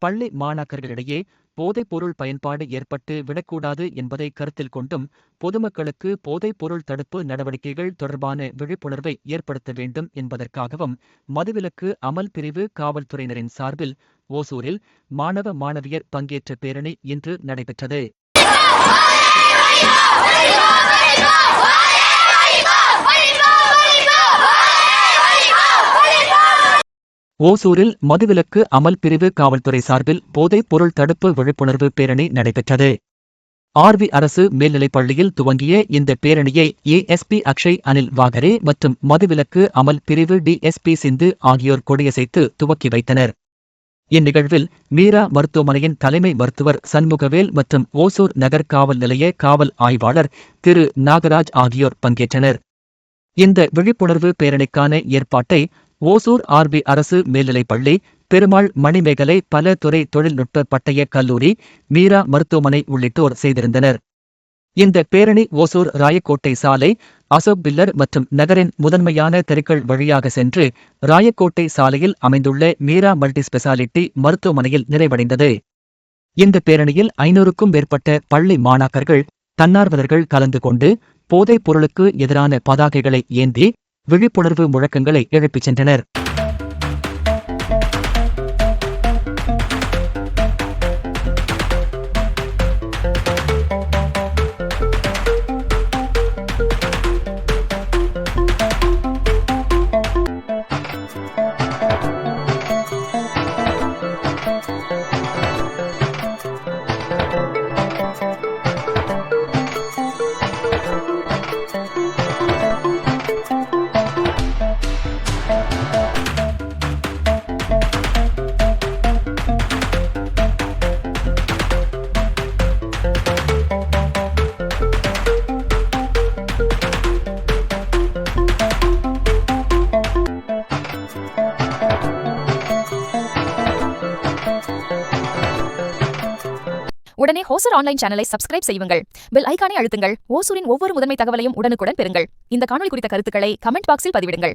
பள்ளி மாணாக்கர்களிடையே போதைப் பொருள் பயன்பாடு ஏற்பட்டு விடக்கூடாது என்பதை கருத்தில் கொண்டும் பொதுமக்களுக்கு போதைப் பொருள் தடுப்பு நடவடிக்கைகள் தொடர்பான விழிப்புணர்வை ஏற்படுத்த வேண்டும் என்பதற்காகவும் மதுவிலக்கு அமல் பிரிவு காவல்துறையினரின் சார்பில் ஓசூரில் மாணவ மாணவியர் பங்கேற்ற பேரணி இன்று நடைபெற்றது. ஓசூரில் மதுவிலக்கு அமல் பிரிவு காவல்துறை சார்பில் போதைப் பொருள் தடுப்பு விழிப்புணர்வு பேரணி நடைபெற்றது. ஆர்வி அரசு மேல்நிலைப்பள்ளியில் துவங்கிய இந்த பேரணியை ஏஎஸ்பி அக்ஷய் அனில் வாகரே மற்றும் மதுவிலக்கு அமல் பிரிவு டிஎஸ்பி சிந்து ஆகியோர் கொடியசைத்து துவக்கி வைத்தனர். இந்நிகழ்வில் மீரா மருத்துவமனையின் தலைமை மருத்துவர் சண்முகவேல் மற்றும் ஓசூர் நகர் காவல் நிலைய காவல் ஆய்வாளர் திரு நாகராஜ் ஆகியோர் பங்கேற்றனர். இந்த விழிப்புணர்வு பேரணிக்கான ஏற்பாட்டை ஓசூர் ஆர்வி அரசு மேல்நிலைப்பள்ளி, பெருமாள் மணிமேகலை பல துறை தொழில்நுட்ப பட்டய கல்லூரி, மீரா மருத்துவமனை உள்ளிட்டோர் செய்திருந்தனர். இந்த பேரணி ஓசூர் ராயக்கோட்டை சாலை, அசோக் பில்லர் மற்றும் நகரின் முதன்மையான தெருக்கள் வழியாக சென்று ராயக்கோட்டை சாலையில் அமைந்துள்ள மீரா மல்டி ஸ்பெஷாலிட்டி மருத்துவமனையில் நிறைவடைந்தது. இந்த பேரணியில் 500க்கும் மேற்பட்ட பள்ளி மாணாக்கர்கள், தன்னார்வலர்கள் கலந்து கொண்டு போதைப் பொருளுக்கு எதிரான பதாகைகளை ஏந்தி விழிப்புணர்வு முழக்கங்களை எழுப்பிச் சென்றனர். உடனே ஓசூர் ஆன்லைன் சேனலை சப்ஸ்கிரைப் செய்யுங்கள். பெல் ஐகானை அழுத்துங்கள். ஓசூரின் ஒவ்வொரு முதன்மை தகவலையும் உடனுக்குடன் பெறுங்கள். இந்த காணொளி குறித்த கருத்துக்களை கமெண்ட் பாக்ஸில் பதிவிடுங்கள்.